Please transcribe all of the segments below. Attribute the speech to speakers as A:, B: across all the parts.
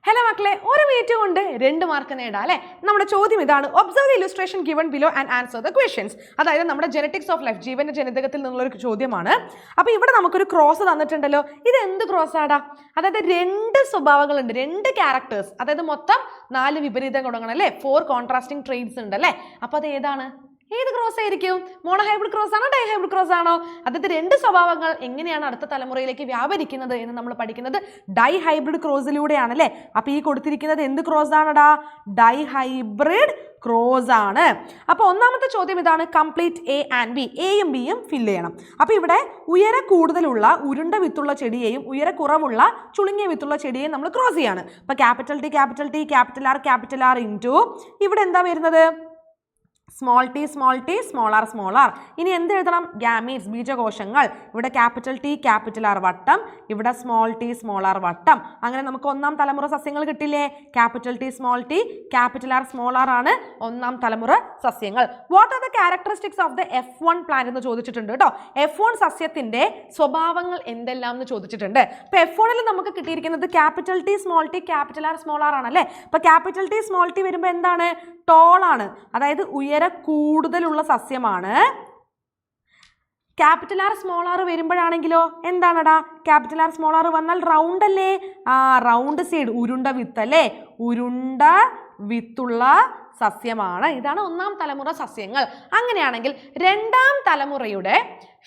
A: Hello മക്കളെ, ഒരു minute കൊണ്ട് 2 മാർക്ക് നേടാം അല്ലേ? നമ്മുടെ ചോദ്യം ഇതാണ്: observe the illustration given below and answer the questions. അതായത് നമ്മുടെ ജെനറ്റിക്സ് ഓഫ് ലൈഫ്, ജീവന്റെ ജനിതകത്തിൽ നിന്നുള്ളൊരു ചോദ്യമാണ്. അപ്പോൾ ഇവിടെ നമുക്കൊരു ക്രോസ് തന്നിട്ടുണ്ടല്ലോ. ഇത് എന്ത് ക്രോസ് ആടാ? അതായത് 2 സ്വഭാവങ്ങളുണ്ട്, 2 ക്യാരക്ടേഴ്സ്, അതായത് മൊത്തം 4 വിപരീത ഗുണങ്ങൾ അല്ലേ? 4 കോൺട്രാസ്റ്റിംഗ് ട്രെയ്റ്റ്സ് ഉണ്ട് അല്ലേ? അപ്പോൾ അത് ഏതാണ്? ഏത് ക്രോസ് ആയിരിക്കും? മോണോഹൈബ്രിഡ് ക്രോസ് ആണോ ഡൈഹൈബ്രിഡ് ക്രോസ് ആണോ? അതായത് 2 സ്വഭാവങ്ങൾ എങ്ങനെയാണ് അടുത്ത തലമുറയിലേക്ക് വ്യാപരിക്കുന്നത് എന്ന് നമ്മൾ പഠിക്കുന്നത് ഡൈഹൈബ്രിഡ് ക്രോസിലൂടെയാണ് അല്ലേ? അപ്പൊ ഈ കൊടുത്തിരിക്കുന്നത് എന്ത് ക്രോസ് ആണടാ? ഡൈഹൈബ്രിഡ് ക്രോസ് ആണ്. അപ്പൊ ഒന്നാമത്തെ ചോദ്യം ഇതാണ്: കംപ്ലീറ്റ് എ ആൻഡ് ബി. എയും ബിയും ഫില്ല് ചെയ്യണം. അപ്പൊ ഇവിടെ ഉയര കൂടുതലുള്ള ഉരുണ്ട വിത്തുള്ള ചെടിയെയും ഉയര കുറവുള്ള ചുളുങ്ങിയ വിത്തുള്ള ചെടിയെയും നമ്മൾ ക്രോസ് ചെയ്യാണ്. അപ്പൊ capital T capital T capital R into ഇവിടെ എന്താ വരുന്നത്? Small T small R. ഇനി എന്ത് എഴുതണം? ഗാമീറ്റ്സ്, ബീജകോശങ്ങൾ. ഇവിടെ ക്യാപിറ്റൽ ടി ക്യാപിറ്റൽ ആർ വട്ടം, ഇവിടെ സ്മോൾ ടി സ്മോൾ ആർ വട്ടം. അങ്ങനെ നമുക്ക് ഒന്നാം തലമുറ സസ്യങ്ങൾ കിട്ടില്ലേ? Capital T capital R small R ആണ് ഒന്നാം തലമുറ സസ്യങ്ങൾ. What are the characteristics of the F1 plant എന്ന് ചോദിച്ചിട്ടുണ്ട് കേട്ടോ. F1 സസ്യത്തിന്റെ സ്വഭാവങ്ങൾ എന്തെല്ലാം എന്ന് ചോദിച്ചിട്ടുണ്ട്. അപ്പൊ F1 നമുക്ക് കിട്ടിയിരിക്കുന്നത് capital T capital R small R ആണല്ലേ? അപ്പൊ ക്യാപിറ്റൽ ടി സ്മോൾ ടി വരുമ്പോൾ എന്താണ്? ടോൾ ആണ്, അതായത് ഉയര കൂടുതലുള്ള സസ്യമാണ്. ക്യാപിറ്റൽ ആർ സ്മോൾ ആർ വരുമ്പോഴാണെങ്കിലോ എന്താണടാ? ക്യാപിറ്റൽ ആർ സ്മോൾ ആർ വന്നാൽ റൗണ്ട് അല്ലേ? റൗണ്ട് സീഡ്, ഉരുണ്ട വിത്ത് അല്ലേ? ഉരുണ്ട വിത്തുള്ള സസ്യമാണ്. ഇതാണ് ഒന്നാം തലമുറ സസ്യങ്ങൾ. അങ്ങനെയാണെങ്കിൽ രണ്ടാം തലമുറയുടെ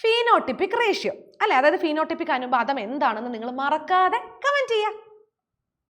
A: ഫീനോട്ടിപ്പിക് റേഷ്യോ അല്ലെ, അതായത് ഫീനോട്ടിപ്പിക് അനുപാതം എന്താണെന്ന് നിങ്ങൾ മറക്കാതെ കമന്റ് ചെയ്യുക.